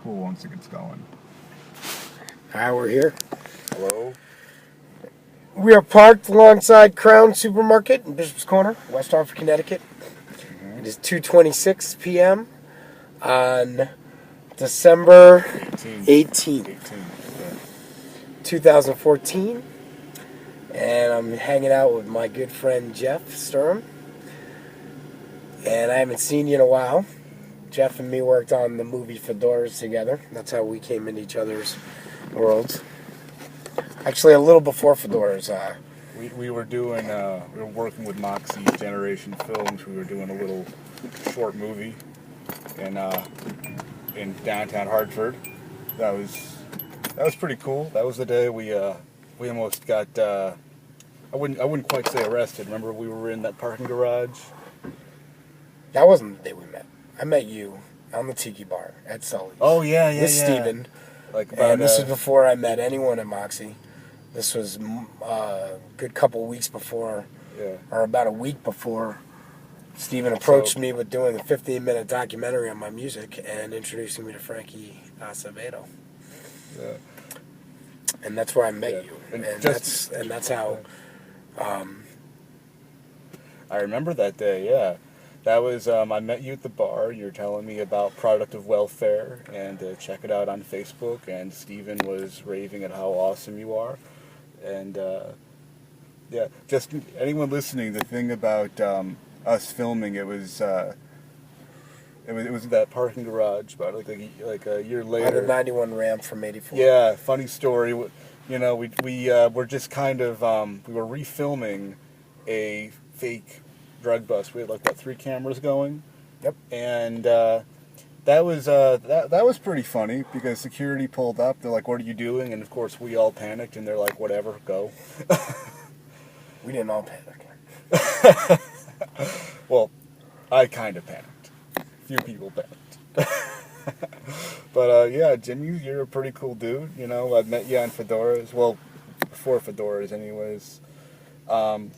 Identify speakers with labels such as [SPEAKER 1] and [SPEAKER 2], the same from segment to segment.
[SPEAKER 1] Cool once it gets going.
[SPEAKER 2] Hi, we're here.
[SPEAKER 1] Hello?
[SPEAKER 2] We are parked alongside Crown Supermarket in Bishop's Corner, West Hartford, Connecticut. It is 2:26 p.m. on December 18th, 2014. And I'm hanging out with my good friend Jeff Sturm. And I haven't seen you in a while. Jeff and me worked on the movie Fedoras together. That's how we came into each other's worlds. Actually, a little before Fedoras.
[SPEAKER 1] We were working with Moxie Generation Films. We were doing a little short movie in downtown Hartford. That was pretty cool. That was the day we almost got I wouldn't quite say arrested. Remember we were in that parking garage?
[SPEAKER 2] That wasn't the day we met. I met you on the Tiki Bar at Sully's.
[SPEAKER 1] Oh yeah,
[SPEAKER 2] with Steven.
[SPEAKER 1] And
[SPEAKER 2] this is before I met anyone at Moxie. This was a good couple weeks before, or about a week before, Steven approached me with doing a 15-minute documentary on my music and introducing me to Frankie Acevedo.
[SPEAKER 1] Yeah.
[SPEAKER 2] And that's where I met you. And that's how...
[SPEAKER 1] I remember that day, yeah. That was, I met you at the bar. You were telling me about Product of Welfare and check it out on Facebook. And Steven was raving at how awesome you are. And, yeah, just anyone listening, the thing about us filming, it was that parking garage about like a year later.
[SPEAKER 2] 191 ramp from 84.
[SPEAKER 1] Yeah, funny story. You know, we were just kind of, we were refilming a fake drug bust. We had like 3 cameras going.
[SPEAKER 2] Yep.
[SPEAKER 1] And that was pretty funny because security pulled up. They're like, "What are you doing?" And of course, we all panicked, and they're like, "Whatever, go."
[SPEAKER 2] We didn't all panic.
[SPEAKER 1] Well, I kind of panicked. Few people panicked. But yeah, Jim, you're a pretty cool dude. You know, I've met you on Fedoras. Well, before Fedoras, anyways. Can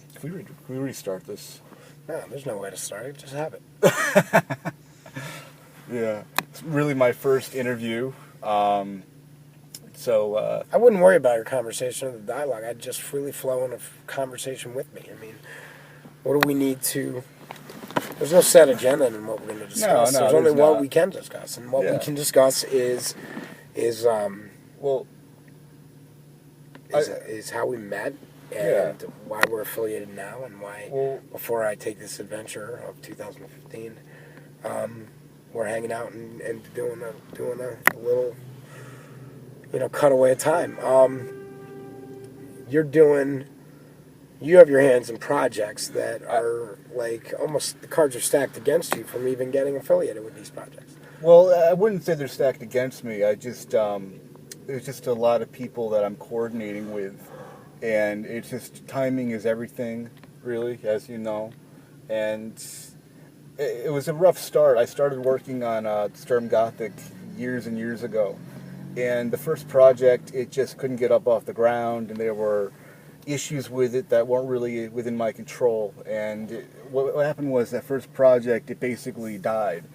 [SPEAKER 1] we restart this?
[SPEAKER 2] No, there's no way to start it. Just have it.
[SPEAKER 1] Yeah, it's really my first interview. So
[SPEAKER 2] I wouldn't worry about your conversation or the dialogue. I'd just freely flow in a conversation with me. I mean, what do we need to... There's no set agenda in what we're going to discuss.
[SPEAKER 1] No,
[SPEAKER 2] there's only
[SPEAKER 1] not.
[SPEAKER 2] what we can discuss. And what we can discuss is how we met and why we're affiliated now and why, before I take this adventure of 2015, we're hanging out and doing a little, cutaway of time. You have your hands in projects that are like almost the cards are stacked against you from even getting affiliated with these projects.
[SPEAKER 1] Well, I wouldn't say they're stacked against me. I just there's just a lot of people that I'm coordinating with, and it's just timing is everything, really, as you know. And it was a rough start. I started working on Sturm Gothic years and years ago, and the first project it just couldn't get up off the ground, and there were issues with it that weren't really within my control. And what happened was that first project, it basically died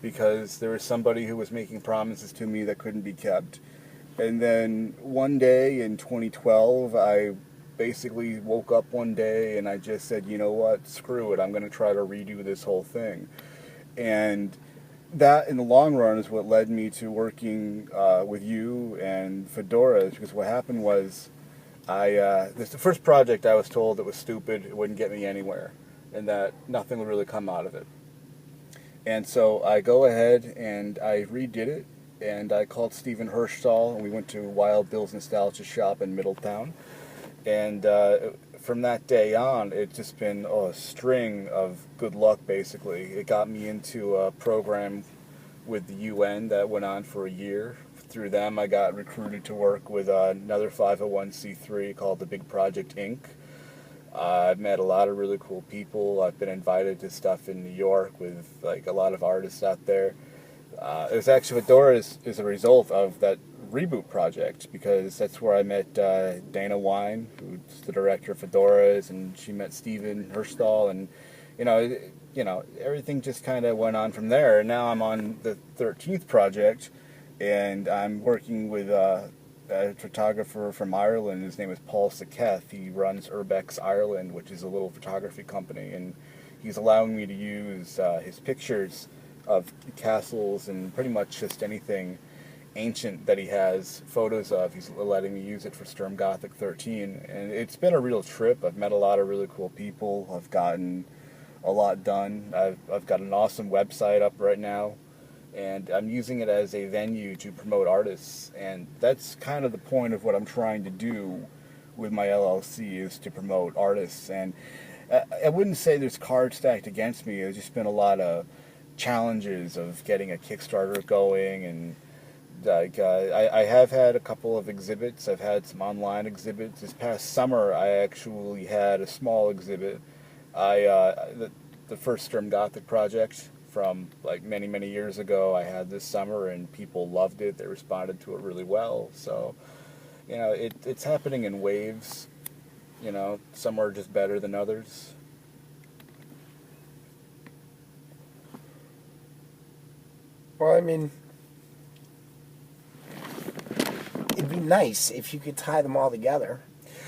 [SPEAKER 1] because there was somebody who was making promises to me that couldn't be kept. And then one day in 2012, I basically woke up one day and I just said, you know what, screw it, I'm going to try to redo this whole thing. And that, in the long run, is what led me to working with you and Fedoras, because what happened was this the first project I was told it was stupid, it wouldn't get me anywhere, and that nothing would really come out of it. And so I go ahead and I redid it, and I called Stephen Hirschstall, and we went to Wild Bill's Nostalgia Shop in Middletown. And from that day on, it's just been a string of good luck, basically. It got me into a program with the UN that went on for a year. Through them, I got recruited to work with another 501c3 called the Big Project Inc. I've met a lot of really cool people. I've been invited to stuff in New York with like a lot of artists out there. It was actually Fedoras is a result of that reboot project, because that's where I met Dana Wine, who's the director of Fedoras, and she met Stephen Hirschstall, and everything just kind of went on from there. And now I'm on the 13th project. and I'm working with a photographer from Ireland. His name is Paul Saketh. He runs Urbex Ireland, which is a little photography company, and he's allowing me to use his pictures of castles and pretty much just anything ancient that he has photos of. He's letting me use it for Sturm Gothic 13, and it's been a real trip. I've met a lot of really cool people. I've gotten a lot done. I've got an awesome website up right now, and I'm using it as a venue to promote artists, and that's kind of the point of what I'm trying to do with my LLC, is to promote artists. And I wouldn't say there's cards stacked against me. There's just been a lot of challenges of getting a Kickstarter going, and I have had a couple of exhibits. I've had some online exhibits. This past summer, I actually had a small exhibit. The first Sturm Gothic project from like many years ago, I had this summer, and people loved it. They responded to it really well. So, it's happening in waves. Some are just better than others.
[SPEAKER 2] Well, I mean, it'd be nice if you could tie them all together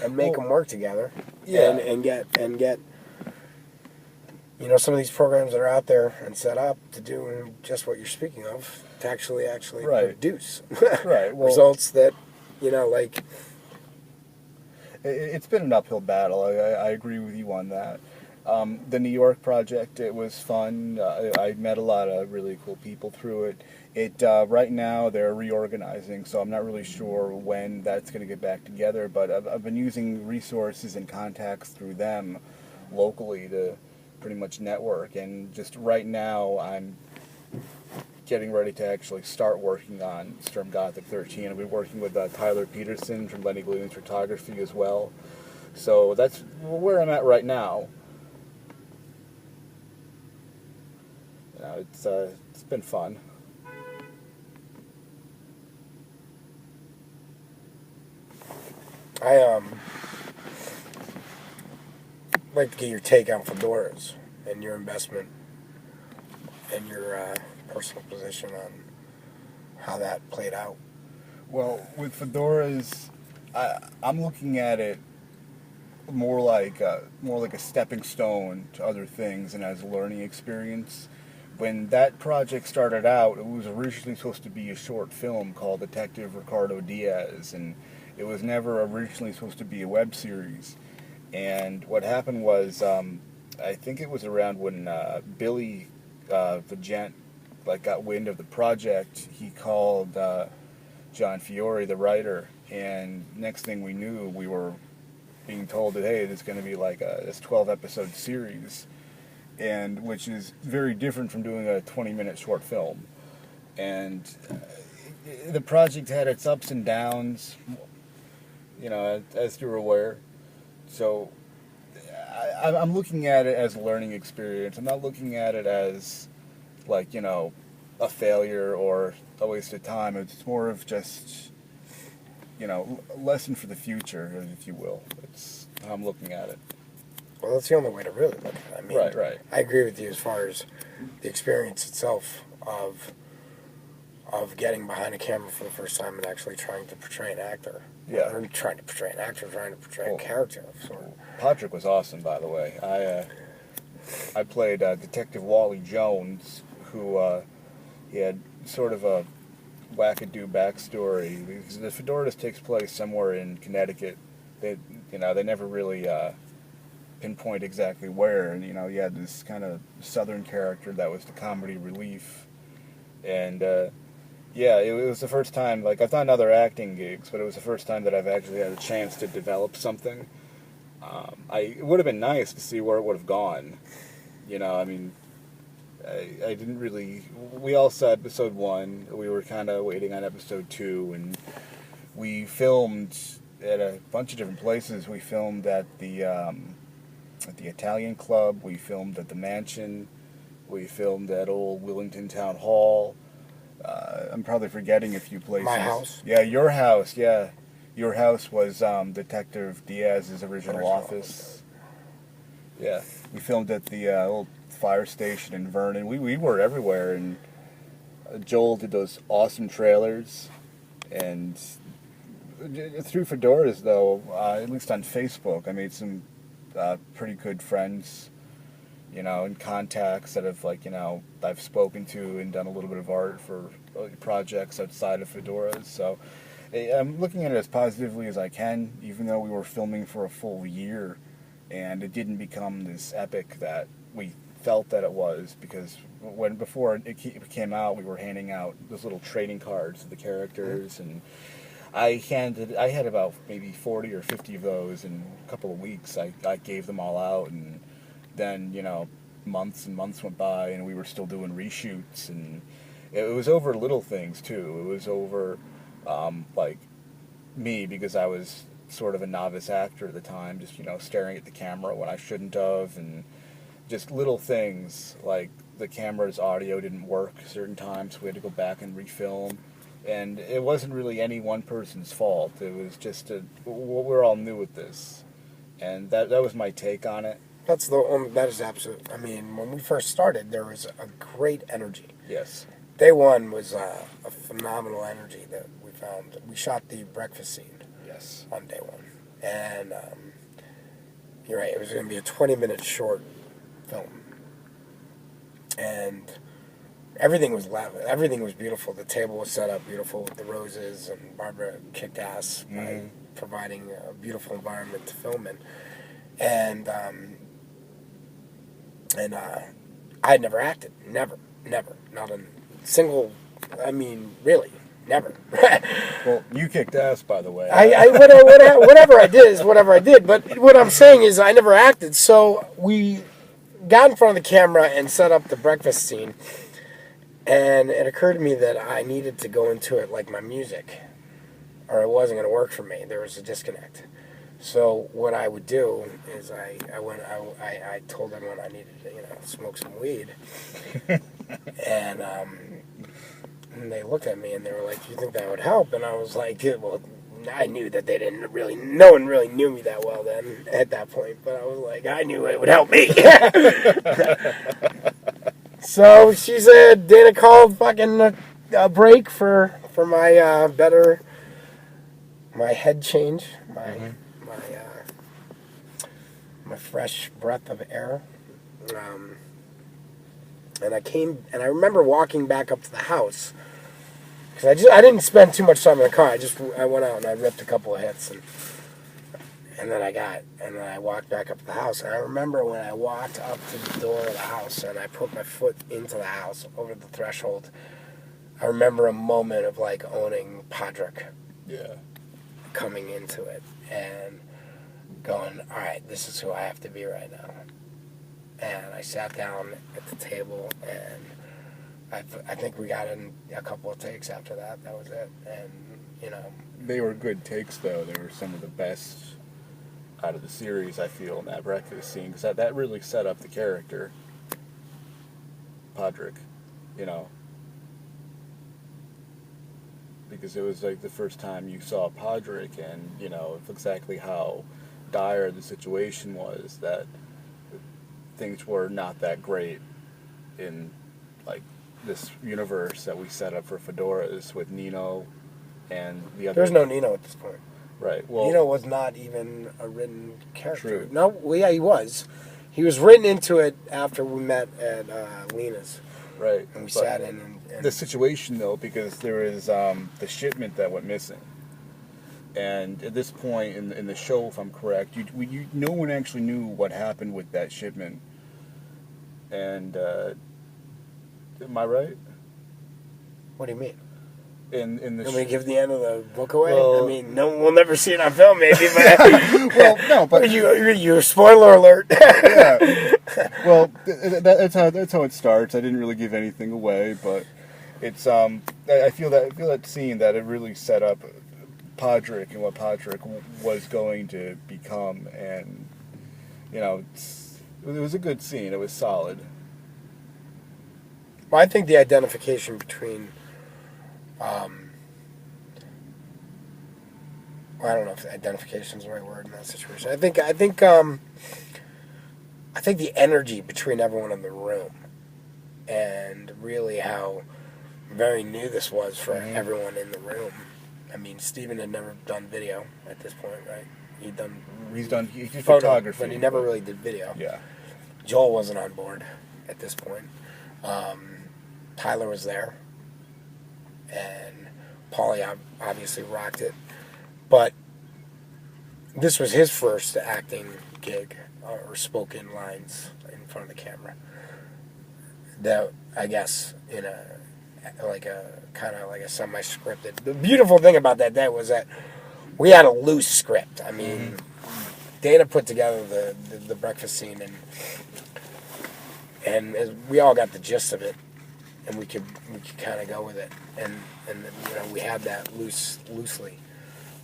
[SPEAKER 2] and make them work together.
[SPEAKER 1] Yeah.
[SPEAKER 2] And get some of these programs that are out there and set up to do just what you're speaking of, to actually
[SPEAKER 1] Right.
[SPEAKER 2] produce
[SPEAKER 1] Right. Well,
[SPEAKER 2] results that, like...
[SPEAKER 1] It's been an uphill battle. I agree with you on that. The New York project, it was fun. I met a lot of really cool people through it. Right now they're reorganizing, so I'm not really sure when that's going to get back together, but I've been using resources and contacts through them locally to pretty much network, and just right now I'm getting ready to actually start working on Sturm Gothic 13. I'll be working with Tyler Peterson from Lenny Gleason's Photography as well. So that's where I'm at right now. It's been fun.
[SPEAKER 2] I'd like to get your take on fedoras and your investment and your personal position on how that played out.
[SPEAKER 1] Well, with fedoras, I'm looking at it more like a stepping stone to other things and as a learning experience. When that project started out, it was originally supposed to be a short film called Detective Ricardo Diaz, and it was never originally supposed to be a web series. And what happened was, I think it was around when Billy, the gent, got wind of the project. He called John Fiore, the writer, and next thing we knew, we were being told that, hey, there's going to be this 12-episode series, and which is very different from doing a 20-minute short film. And the project had its ups and downs, as you're aware. So I'm looking at it as a learning experience. I'm not looking at it as a failure or a waste of time. It's more of just a lesson for the future, if you will. It's how I'm looking at it.
[SPEAKER 2] Well, that's the only way to really look at it. I mean,
[SPEAKER 1] right.
[SPEAKER 2] I agree with you as far as the experience itself of getting behind a camera for the first time and actually trying to portray an actor.
[SPEAKER 1] Yeah.
[SPEAKER 2] Or trying to portray an actor, trying to portray a character of sort.
[SPEAKER 1] Patrick was awesome, by the way. I played Detective Wally Jones, who he had sort of a wackadoo backstory. The Fedoras takes place somewhere in Connecticut. They never really pinpoint exactly where. And you had this kind of southern character that was the comedy relief, and it was the first time. I've done other acting gigs, but it was the first time that I've actually had a chance to develop something. It would have been nice to see where it would have gone. I didn't really... We all saw episode 1. We were kind of waiting on episode 2, and we filmed at a bunch of different places. We filmed at the Italian Club. We filmed at the Mansion. We filmed at Old Willington Town Hall. I'm probably forgetting a few places.
[SPEAKER 2] My house?
[SPEAKER 1] Yeah, your house, yeah. Your house was Detective Diaz's original office. Yeah, we filmed at the old fire station in Vernon. We were everywhere, and Joel did those awesome trailers, and through Fedoras, though, at least on Facebook, I made some pretty good friends, and contacts that have, I've spoken to and done a little bit of art for projects outside of Fedoras. So I'm looking at it as positively as I can, even though we were filming for a full year, and it didn't become this epic that we felt that it was, because before it came out, we were handing out those little trading cards of the characters, and I had about maybe 40 or 50 of those in a couple of weeks. I gave them all out, and then, months and months went by, and we were still doing reshoots, and it was over little things, too. It was over, me, because I was sort of a novice actor at the time, just, staring at the camera when I shouldn't have, and just little things, like the camera's audio didn't work certain times, so we had to go back and refilm. And it wasn't really any one person's fault. It was just we're all new at this, and that was my take on it.
[SPEAKER 2] That is absolute. I mean, when we first started, there was a great energy.
[SPEAKER 1] Yes.
[SPEAKER 2] Day one was a phenomenal energy that we found. We shot the breakfast scene.
[SPEAKER 1] Yes.
[SPEAKER 2] On day one, and you're right. It was going to be a 20-minute short film, and everything was loud. Everything was beautiful. The table was set up beautiful with the roses, and Barbara kicked ass by providing a beautiful environment to film in. And I had never acted. Never. Not a single. I mean, really, never.
[SPEAKER 1] Well, you kicked ass, by the way.
[SPEAKER 2] Whatever I did is whatever I did. But what I'm saying is, I never acted. So we got in front of the camera and set up the breakfast scene. And it occurred to me that I needed to go into it like my music, or it wasn't going to work for me. There was a disconnect. So what I would do is I told everyone I needed to smoke some weed, and they looked at me and they were like, "Do you think that would help?" And I was like, "Well, I knew that no one really knew me that well then at that point, but I was like, I knew it would help me." So she said, Dana called fucking a break for my my head change, my fresh breath of air. And I remember walking back up to the house, because I didn't spend too much time in the car. I went out and I ripped a couple of hits, and then I walked back up to the house. And I remember when I walked up to the door of the house and I put my foot into the house over the threshold, I remember a moment of like owning Podrick.
[SPEAKER 1] Yeah. Coming
[SPEAKER 2] into it and going, all right, this is who I have to be right now. And I sat down at the table, and I think we got in a couple of takes after that. That was it. And,
[SPEAKER 1] They were good takes, though. They were some of the best out of the series, I feel, in that breakfast scene, because that really set up the character, Podrick, because it was like the first time you saw Podrick, and, exactly how dire the situation was, that things were not that great in, like, this universe that we set up for Fedoras with Nino and the other...
[SPEAKER 2] There's no Nino at this point.
[SPEAKER 1] Right. Well,
[SPEAKER 2] Nino was not even a written character.
[SPEAKER 1] True.
[SPEAKER 2] No, well, yeah, he was. He was written into it after we met at Lena's.
[SPEAKER 1] Right.
[SPEAKER 2] And we sat in and...
[SPEAKER 1] The situation, though, because there is the shipment that went missing. And at this point in the show, if I'm correct, no one actually knew what happened with that shipment. And, am I right?
[SPEAKER 2] What do you mean?
[SPEAKER 1] In the
[SPEAKER 2] Can we give the end of the book away?
[SPEAKER 1] Well,
[SPEAKER 2] I mean, no, we'll never see it on film, maybe. But
[SPEAKER 1] well, no, but
[SPEAKER 2] you spoiler alert.
[SPEAKER 1] Yeah. Well, that's how it starts. I didn't really give anything away, but it's I feel that scene that it really set up Podrick and what Podrick was going to become, and it was a good scene. It was solid.
[SPEAKER 2] Well, I think the identification between, well, I don't know if identification is the right word in that situation. I think the energy between everyone in the room, and really how very new this was for everyone in the room. I mean, Steven had never done video at this point, right? He's done
[SPEAKER 1] photography,
[SPEAKER 2] but he never really did video.
[SPEAKER 1] Yeah.
[SPEAKER 2] Joel wasn't on board at this point. Tyler was there, and Paulie obviously rocked it. But this was his first acting gig, or spoken lines in front of the camera. That, I guess, in a kind of like a semi-scripted. The beautiful thing about that day was that we had a loose script. I mean, Dana put together the breakfast scene, and as we all got the gist of it, and we could kind of go with it, and we had that loosely.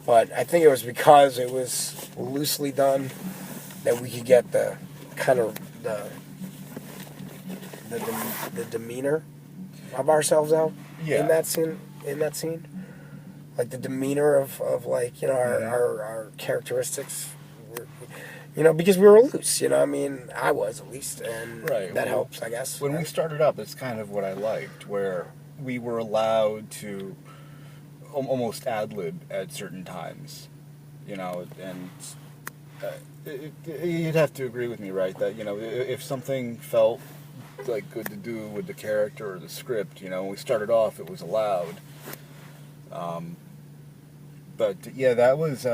[SPEAKER 2] But I think it was because it was loosely done that we could get the kind of the demeanor of ourselves out in that scene. Like the demeanor of like, our characteristics, because we were loose, I mean, I was at least, and that helps, I guess.
[SPEAKER 1] When we started up, that's kind of what I liked, where we were allowed to almost ad-lib at certain times, and you'd have to agree with me, right, that, if something felt like good to do with the character or the script, when we started off, it was allowed. But yeah, that was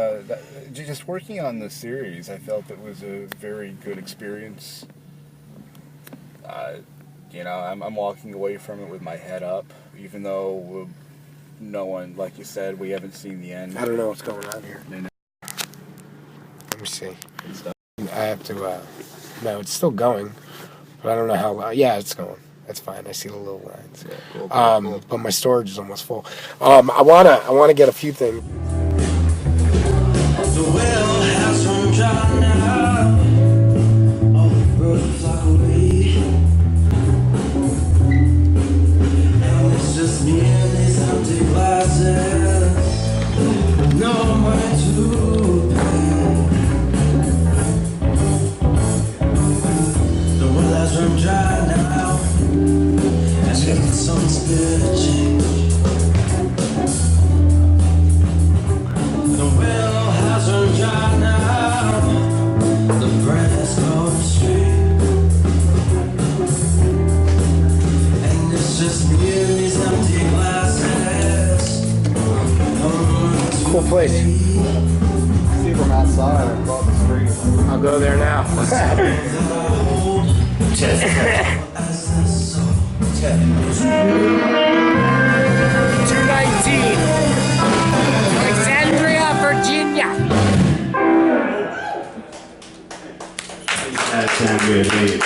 [SPEAKER 1] just working on the series. I felt it was a very good experience. I'm walking away from it with my head up, even though no one, like you said, we haven't seen the end.
[SPEAKER 2] I don't know what's going on here. Let me see. I have to. No, it's still going, but I don't know how long. Yeah, it's going. That's fine. I see the little lines. Yeah, cool. But my storage is almost full. I wanna get a few things.
[SPEAKER 3] The well has run dry now. All the birds flock away. And it's just me and these empty glasses. No money to pay. The well has run dry now. As if the sun's been changed. The well has run dry now. The grass goes straight. And it's just me and these empty glasses.
[SPEAKER 2] Cool place.
[SPEAKER 4] See from outside across the street.
[SPEAKER 2] I'll go there now. 219 Alexandria, Virginia.
[SPEAKER 5] That sounds good, baby.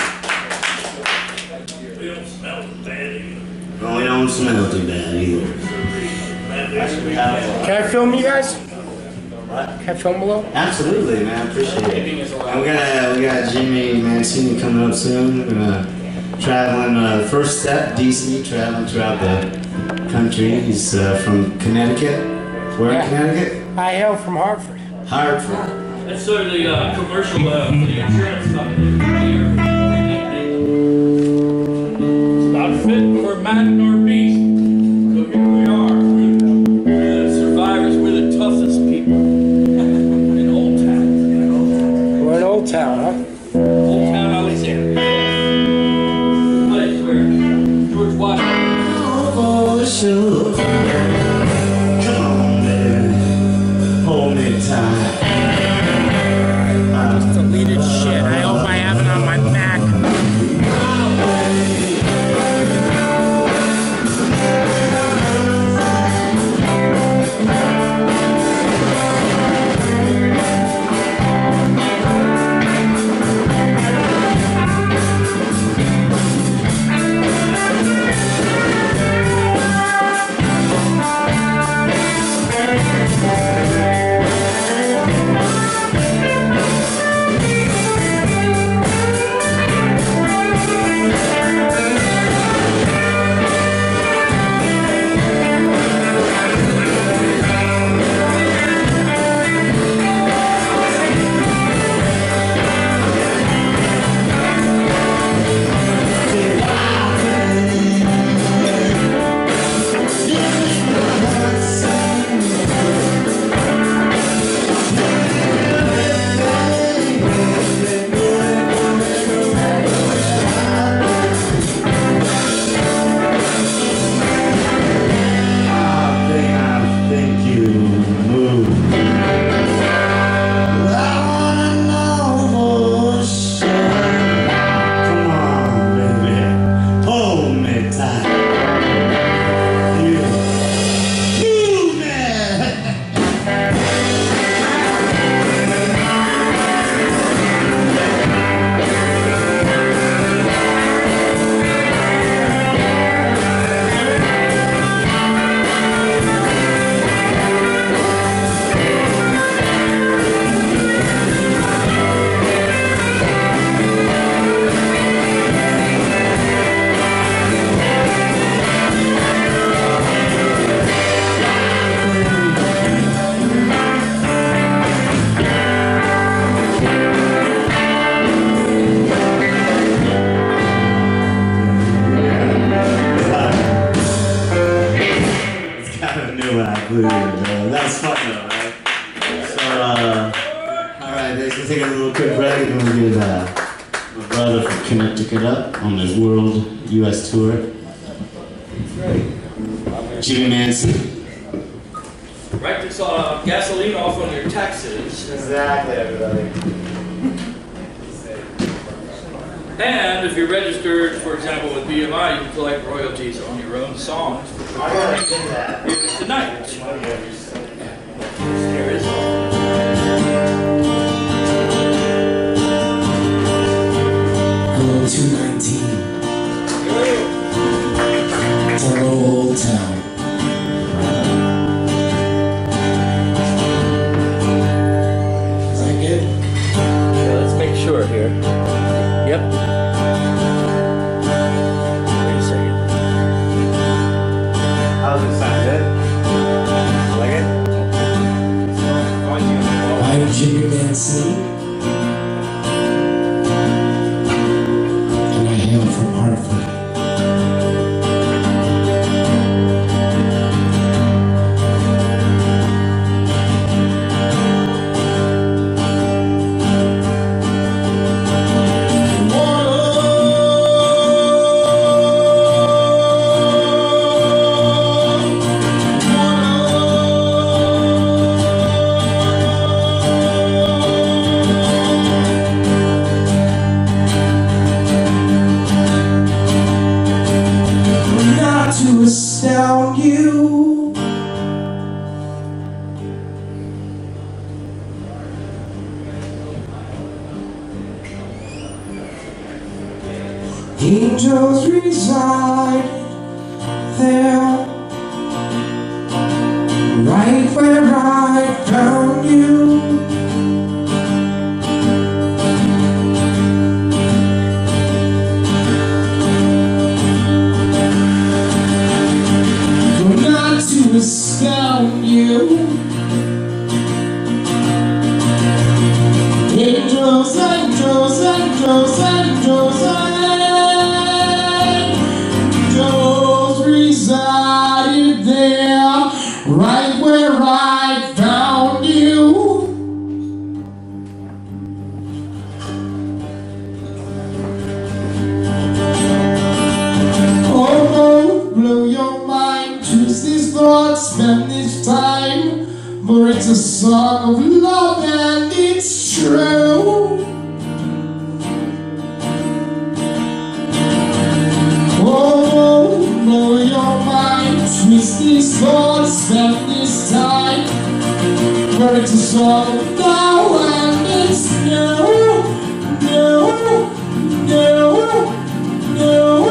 [SPEAKER 3] We don't smell too bad either.
[SPEAKER 5] Well, we don't smell too bad either.
[SPEAKER 2] Can I film you guys? Can I film below?
[SPEAKER 5] Absolutely, man. I appreciate it. And we got Jimmy Mancini coming up soon. We're gonna traveling. First step, DC, traveling throughout the country. He's from Connecticut. Where in Connecticut?
[SPEAKER 2] I hail from Hartford.
[SPEAKER 5] Hartford.
[SPEAKER 6] That's sort of the commercial for the insurance company here. It's not fit for man nor beast. So here we are. We're the survivors. We're the toughest people in Old Town.
[SPEAKER 2] We're in Old Town, huh?
[SPEAKER 6] Old Town, Alexandria. The place where George Washington.
[SPEAKER 5] Oh, sure. Come on, baby. Hold me tight.
[SPEAKER 2] Deleted shit. I hope I have it on my
[SPEAKER 5] My brother from Connecticut up on his world U.S. tour. Jimmy Mancini.
[SPEAKER 6] Write this gasoline off on your taxes.
[SPEAKER 5] Exactly, everybody.
[SPEAKER 6] And if you're registered, for example, with BMI, you can collect royalties on your own songs for performing here tonight. Here is
[SPEAKER 7] Hello, 219. Hello, Old Town. Is that good?
[SPEAKER 6] Yeah, let's make sure here. Yep. Wait a second.
[SPEAKER 5] How does it sound? Good? Like it?
[SPEAKER 7] I'm Jimmy Mancini, and I hail from Hartford. To astound you, angels reside there, right where I found you. To astound you, angels, angels, angels, angels, angels resided there, right where I found you. Oh, blow your mind, choose these thoughts, spend this time, for it's a song of love and it's true. Oh, blow your mind, twist these thoughts, spend this time, for it's a song of now and it's new, new, new, new.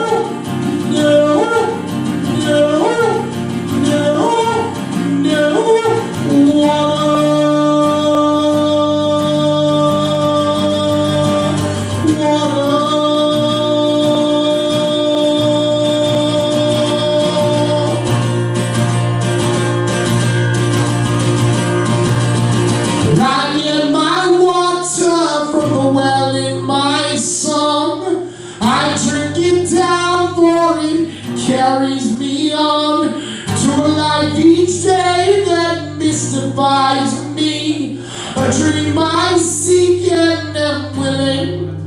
[SPEAKER 7] Carries me on to a life each day that mystifies me. A dream I seek and am willing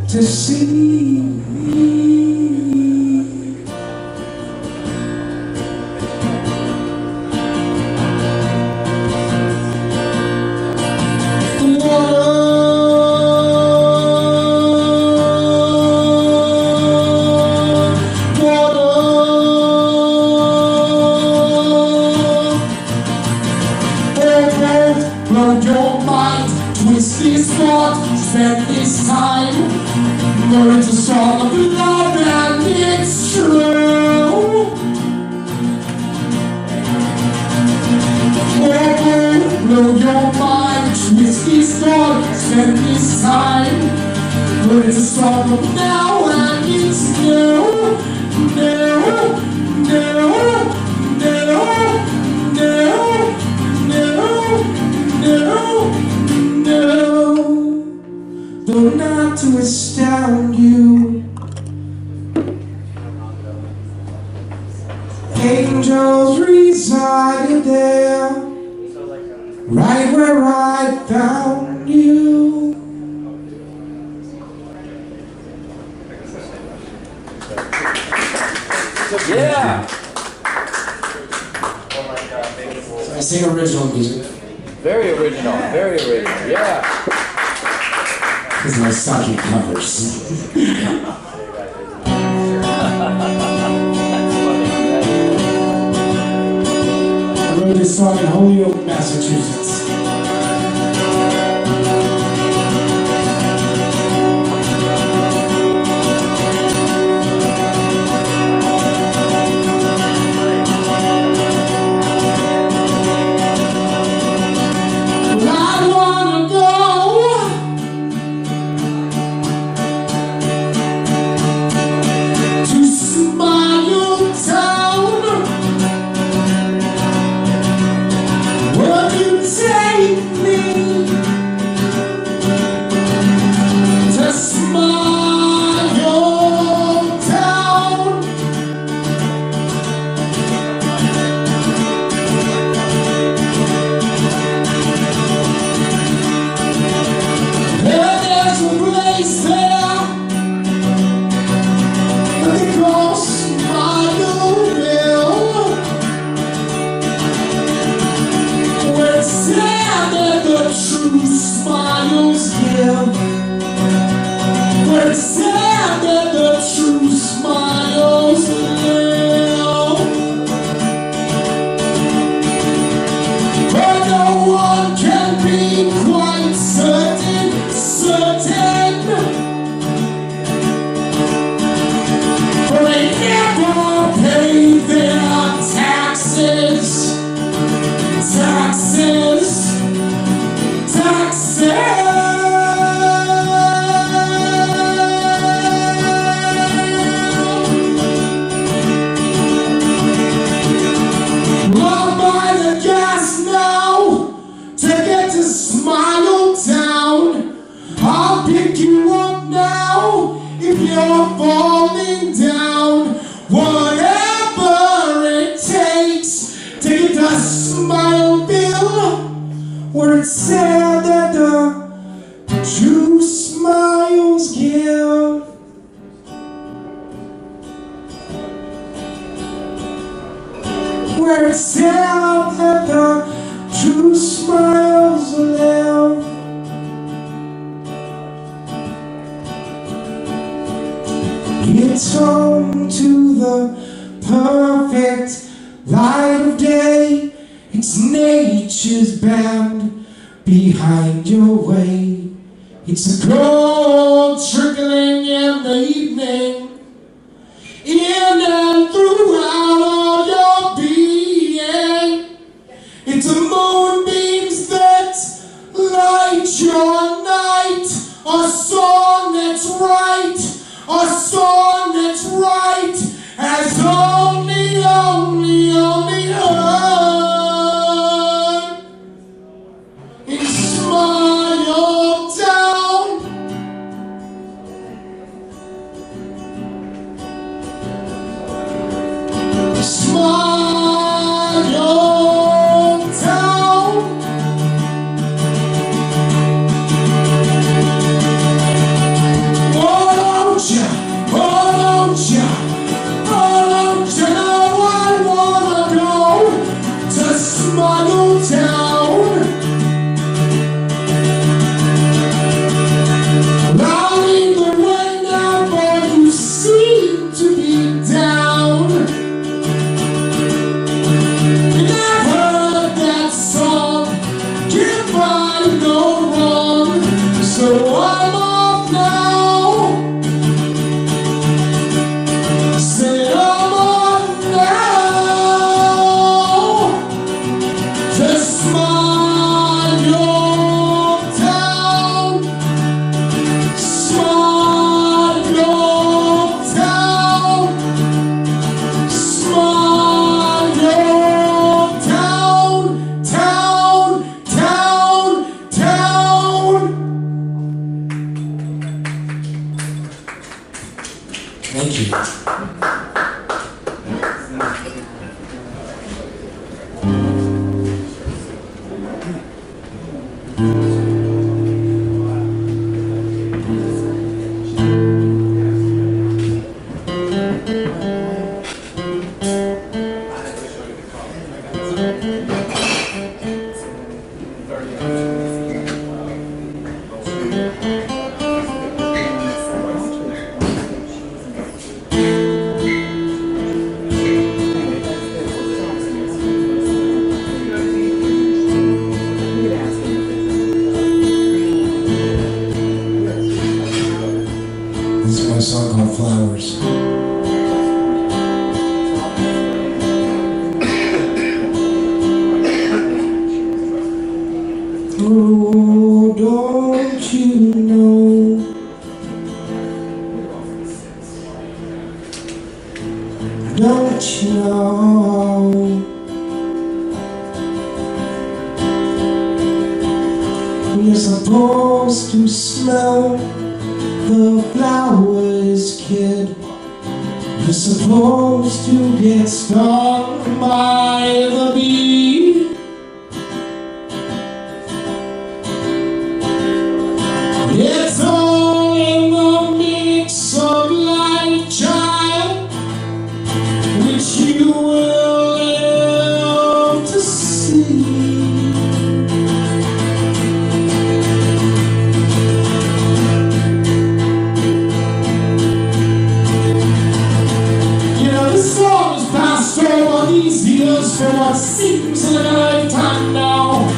[SPEAKER 7] to see. Blow your mind, twist this thought, spend this time, for it's a song of love and it's true. Blow your mind, twist this thought, spend this time, for it's a song of now and it's new, new, new, new, new. Though not to astound you, angels resided there, right where I found you.
[SPEAKER 6] Yeah.
[SPEAKER 7] I sing original music.
[SPEAKER 6] Very original. Very original. Yeah.
[SPEAKER 7] Because my stocking covers. I wrote this song in Holyoke, Massachusetts. Where it's said that the true smiles give. Where it's said that the true smiles live. It's home to the perfect light of day. It's nature's band behind your way. It's the gold trickling in the evening, in and throughout all your being. It's the moonbeams that light your night. A song that's right, a song that's right, as only heard in Smiletown. Smiletown. Oh, don't ya, oh, don't ya, oh, don't ya know I wanna go to Smiletown. Riding the rain now, boy, you seem to be down. And I've heard that song, goodbye, no wrong. So I'm off now. Say I'm off now to Smiletown. Smiletown. Smiletown. Town, town, town. Thank you. This is my song called Flowers. Oh, don't you know? Don't you know? You're supposed to smell the flowers, kid. You're supposed to get stung by the bee. It's all in the mix of life, child, which you will live to see. You know, the storm has passed over these years for what seems like a lifetime now.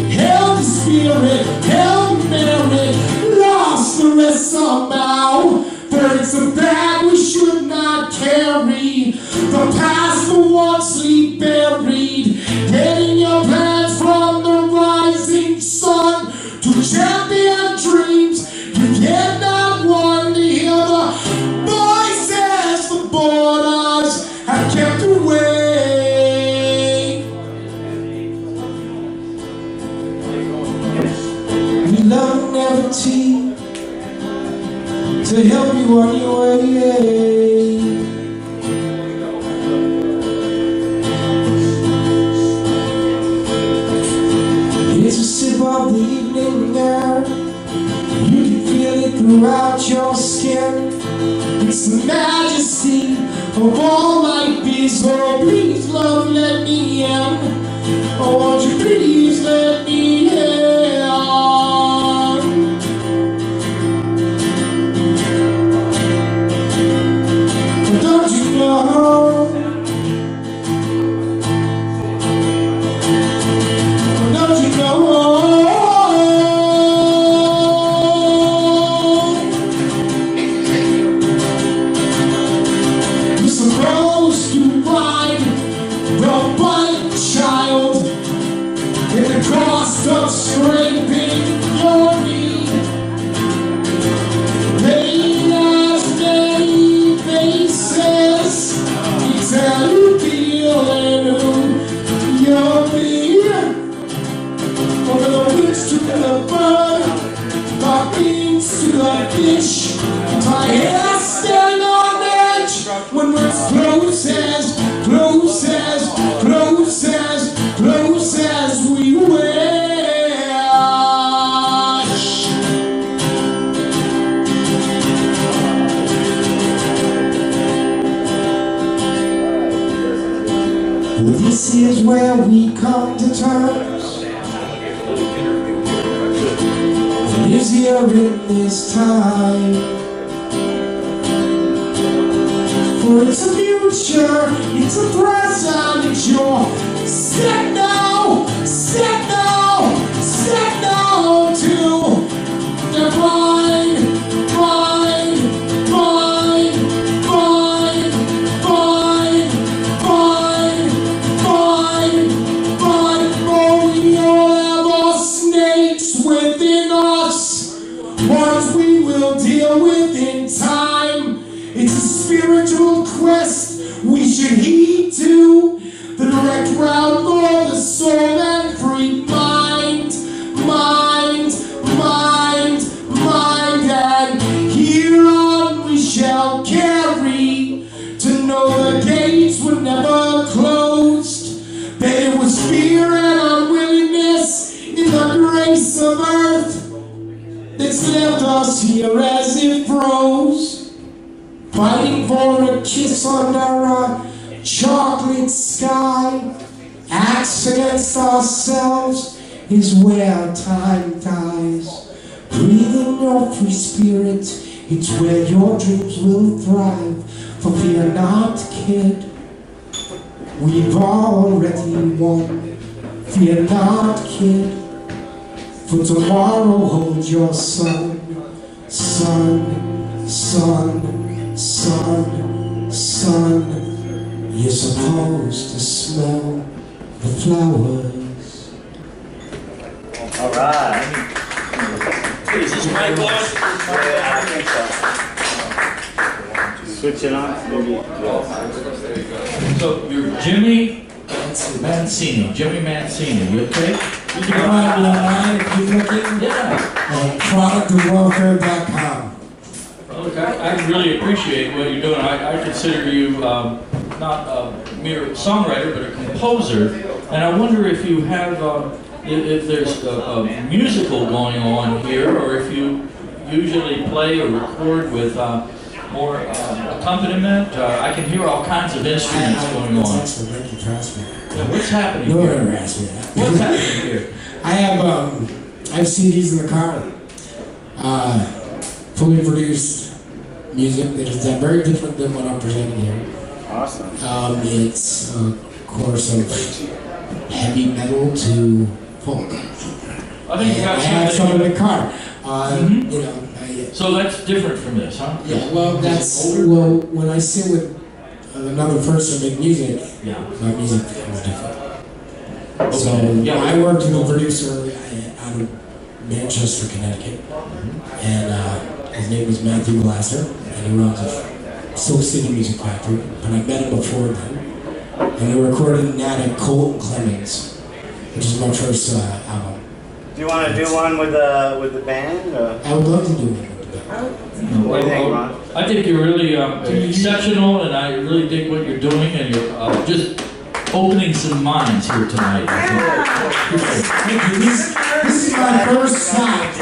[SPEAKER 7] Held the spirit, held memory, lost the rest somehow. For it's a bag we should not carry. The past will once leave buried. Getting your plans from the rising sun to champion dreams. You cannot want to hear the voices the borders have kept away. We love naivety to help you on your way. It's a sip of the evening air. You can feel it throughout your skin. It's the majesty of all life is. Oh, please, love, let me in. Oh, won't you please let me in? Don't you know? Don't you know? You're supposed to ride the bike, child, at the cost of scraping your knee. Pain has many faces. We tell you feeling who you'll be. Over the woods to the bird, my beans to the fish. My hair stand on edge when we're close as, close as, close as, close as we wish. This is where we come to terms. It is here in this time. For it's a future, it's a present, it's your step now, step now, step now to divine, fine, fine, fine, fine, fine, fine, fine, for we all have our snakes within us, ones we will deal with in time. It's a spiritual quest we should heed to, the direct route for the soul and free mind, mind, mind, mind, and here on we shall carry to know the gates were never closed, that it was fear and unwillingness in the grace of earth that's left us here as it froze. Fighting for a kiss under a chocolate sky. Acts against ourselves is where time dies. in your free spirit. It's where your dreams will thrive. For fear not, kid, we've already won. Fear not, kid, for tomorrow holds your sun. Sun, sun, sun, sun. You're supposed to smell the flowers.
[SPEAKER 5] All right.
[SPEAKER 6] Is this my boss?
[SPEAKER 5] Yeah, I think so. Switch it on, maybe.
[SPEAKER 6] So you're Jimmy Mancini. Jimmy Mancini. You okay?
[SPEAKER 7] You can find me online if you're looking.
[SPEAKER 6] Yeah.
[SPEAKER 7] Productofwelfare.com.
[SPEAKER 6] Look, I really appreciate what you're doing. I consider you not a mere songwriter, but a composer. And I wonder if you have, if there's a musical going on here, or if you usually play or record with more accompaniment. I can hear all kinds of instruments going on.
[SPEAKER 7] Excellent, thank you for asking me.
[SPEAKER 6] Yeah, what's happening
[SPEAKER 7] No one
[SPEAKER 6] here?
[SPEAKER 7] ever asked me that.
[SPEAKER 6] What's happening here?
[SPEAKER 7] I have CDs in the car. Fully produced music that is very different than what I'm presenting here.
[SPEAKER 5] Awesome.
[SPEAKER 7] It's a course of heavy metal to folk.
[SPEAKER 6] I think you
[SPEAKER 7] And I
[SPEAKER 6] got
[SPEAKER 7] have some in the car. You know.
[SPEAKER 6] So that's different from this, huh?
[SPEAKER 7] Yeah. Well, well when I sit with another person and make music,
[SPEAKER 6] Yeah.
[SPEAKER 7] my music becomes different.
[SPEAKER 6] Okay.
[SPEAKER 7] So
[SPEAKER 6] Yeah.
[SPEAKER 7] I worked with a producer out of Manchester, Connecticut, and his name was Matthew Glasser, and he runs a Soul City Music Factory. But I met him before then, and we recorded in that at Colt Clemens, which is my first album.
[SPEAKER 5] Do you want to do one with the band?
[SPEAKER 7] I would love to do it.
[SPEAKER 5] What do you think, Ron?
[SPEAKER 6] I think you're really exceptional, and I really dig what you're doing, and you're just opening some minds here tonight.
[SPEAKER 7] Thank you. This is my first stop.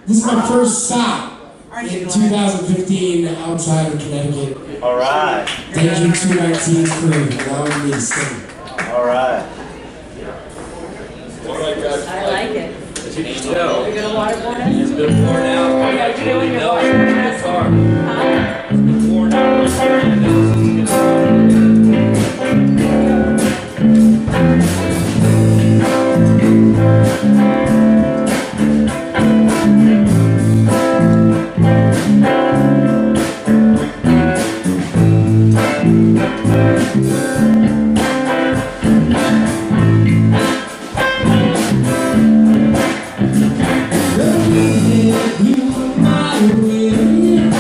[SPEAKER 7] This is my first stop in 2015 outside of Connecticut.
[SPEAKER 5] All right.
[SPEAKER 7] Thank you to my team for allowing me to sing.
[SPEAKER 5] All right.
[SPEAKER 8] I like it.
[SPEAKER 6] As you can tell,
[SPEAKER 8] You're gonna waterboard us?
[SPEAKER 6] it's been worn out. I really know it's the guitar. It's been worn out. It's the guitar.
[SPEAKER 7] You were my way.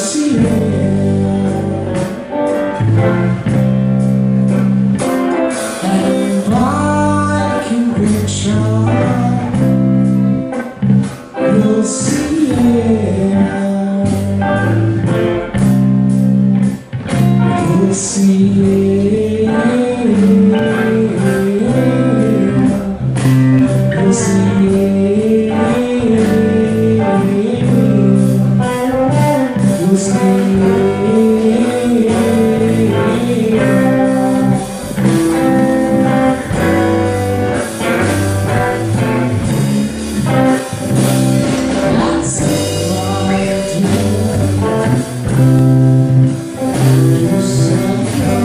[SPEAKER 7] see it. And my conviction, you'll see it. You'll see it. You'll see it. You'll see it. That's my idea. You said no.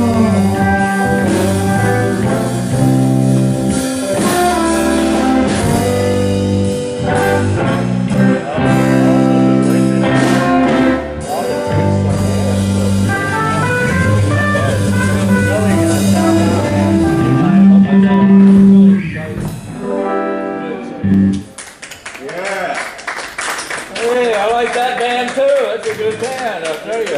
[SPEAKER 6] Hey, I like that band too. That's a good band, I'll tell you.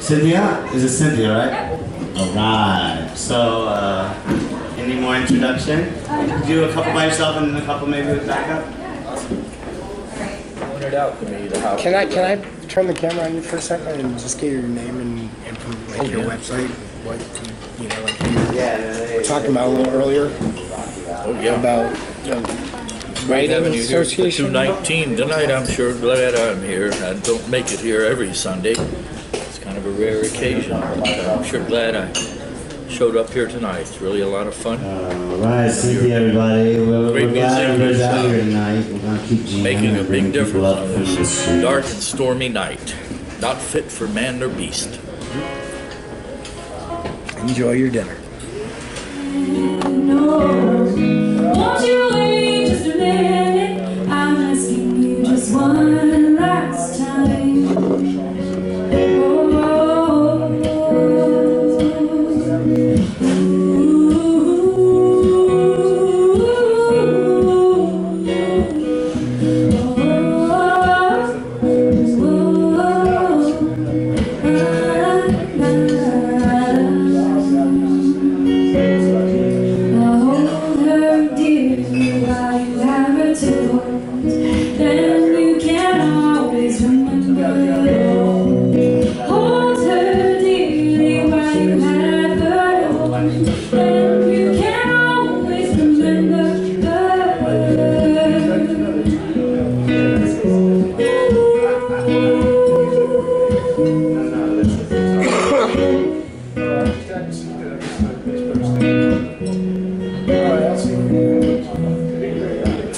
[SPEAKER 5] Cynthia? Is it Cynthia, right? Alright. So, any more introduction? Do a couple by yourself and then a couple maybe with backup?
[SPEAKER 6] Point it out to me,
[SPEAKER 2] Can I turn the camera on you for a second and just get your name and like your website? What like you were talking about a little earlier.
[SPEAKER 6] Oh yeah.
[SPEAKER 2] About
[SPEAKER 6] Great having you here for
[SPEAKER 2] Association.
[SPEAKER 6] 219 tonight. I'm sure glad I'm here. I don't make it here every Sunday. It's kind of a rare occasion. But I'm sure glad I showed up here tonight. It's really a lot of fun.
[SPEAKER 5] Alright, Cynthia, everybody. We're glad everybody's out here tonight. We're going to keep jamming.
[SPEAKER 6] Making a big
[SPEAKER 5] people
[SPEAKER 6] difference
[SPEAKER 5] up
[SPEAKER 6] on
[SPEAKER 5] from the
[SPEAKER 6] this
[SPEAKER 5] street.
[SPEAKER 6] dark and stormy night. Not fit for man or beast.
[SPEAKER 2] Enjoy your dinner.
[SPEAKER 9] Won't you wait just a minute? I'm asking you just one last time.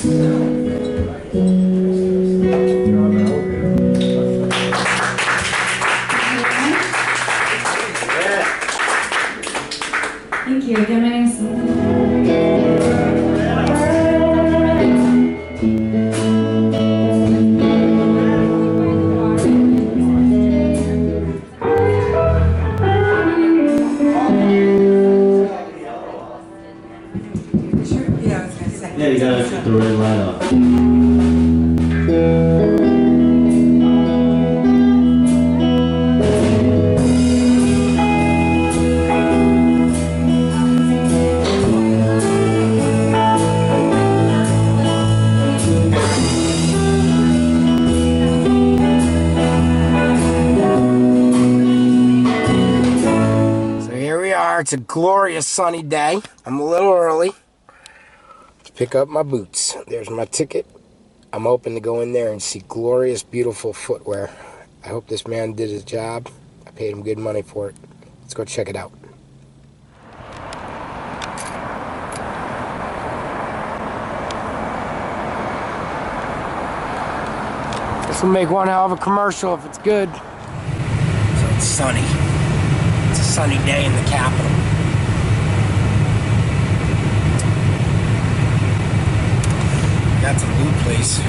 [SPEAKER 9] Thank you. Again, my name is
[SPEAKER 5] Yeah, you gotta keep the red light off.
[SPEAKER 2] So here we are. It's a glorious sunny day. I'm a little early to pick up my boots. There's my ticket. I'm hoping to go in there and see glorious, beautiful footwear. I hope this man did his job. I paid him good money for it. Let's go check it out. This will make one hell of a commercial if it's good. So it's sunny. It's a sunny day in the capital. That's a boot place.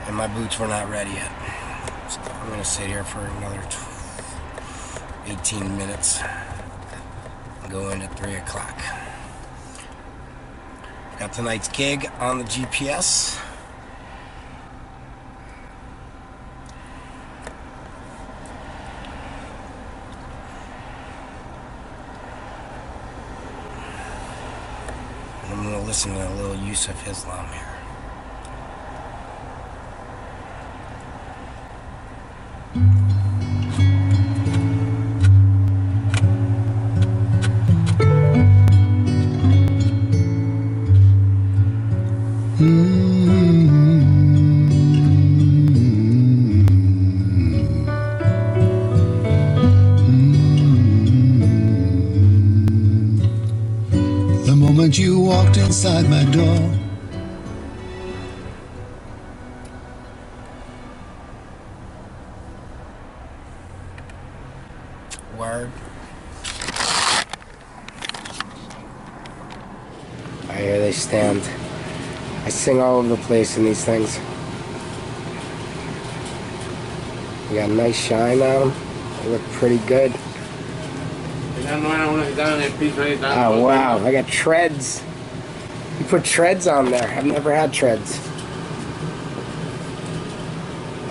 [SPEAKER 2] And my boots were not ready yet. So I'm gonna sit here for another 18 minutes. Go in at 3 o'clock. Got tonight's gig on the GPS. I'm going to listen to a little Yusuf Islam here.
[SPEAKER 10] The moment you walked inside my door,
[SPEAKER 2] Word. Here they stand. I sing all over the place in these things. You got a nice shine on them. They look pretty good. Oh wow, I got treads. You put treads on there. I've never had treads.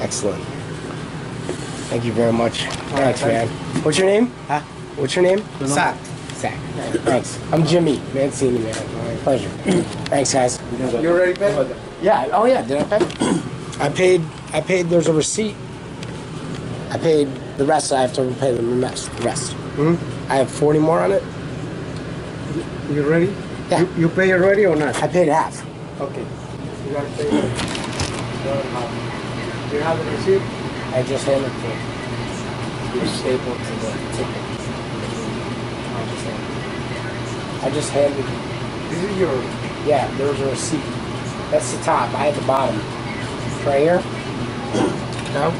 [SPEAKER 2] Excellent. Thank you very much. Thanks, man. What's your name?
[SPEAKER 4] Huh?
[SPEAKER 2] What's your name?
[SPEAKER 4] Zach.
[SPEAKER 2] Zach. Thanks. I'm Jimmy Mancini, man. My pleasure. Thanks, guys.
[SPEAKER 4] You already paid?
[SPEAKER 2] Yeah. Oh yeah. Did I pay? I paid. There's a receipt. I paid the rest. I have to pay the rest. I have 40 more on it.
[SPEAKER 4] You ready?
[SPEAKER 2] Yeah.
[SPEAKER 4] You pay already or not?
[SPEAKER 2] I paid half.
[SPEAKER 4] Okay. You gotta pay it. Do you have the receipt?
[SPEAKER 2] I just handed it. You're stapled to the ticket. I just handed.
[SPEAKER 4] This is your...
[SPEAKER 2] Yeah, there's a receipt. That's the top. I had the bottom. Right here. No.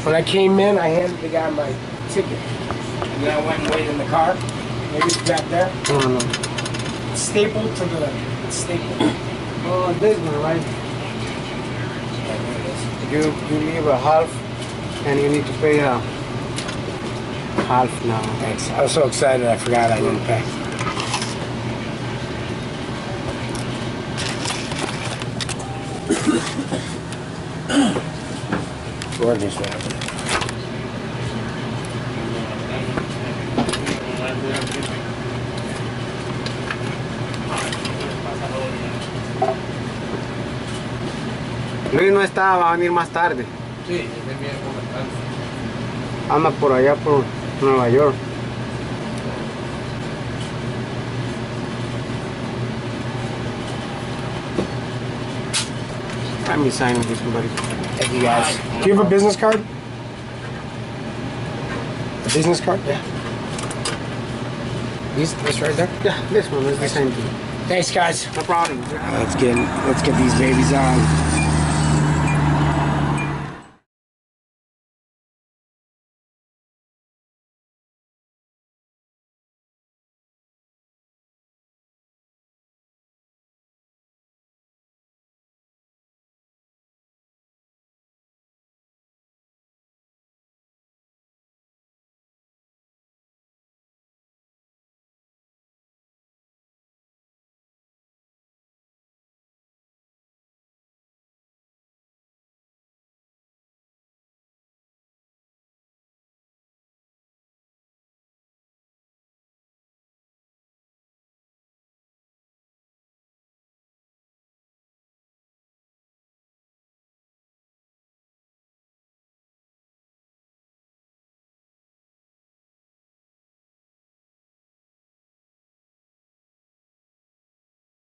[SPEAKER 2] When I came in, I handed the guy my ticket. And then I went and waited in the car. Maybe it's back there.
[SPEAKER 4] No.
[SPEAKER 2] It's stapled to the... It's stapled.
[SPEAKER 4] Oh, this one, right? You leave a half, and you need to pay half now.
[SPEAKER 2] Thanks. I was so excited I forgot I didn't pay. Gorgeous, man.
[SPEAKER 4] Luis no está, va a venir más tarde.
[SPEAKER 6] Sí, él viene con bastante.
[SPEAKER 4] Anda por allá por Nueva York. I'm signing this, buddy.
[SPEAKER 2] Thank you, guys. Do you have a business card? The business card?
[SPEAKER 4] Yeah.
[SPEAKER 2] This right there?
[SPEAKER 4] Yeah, this one is the same thing.
[SPEAKER 2] Thanks, guys.
[SPEAKER 4] No problem.
[SPEAKER 2] Let's get these babies on.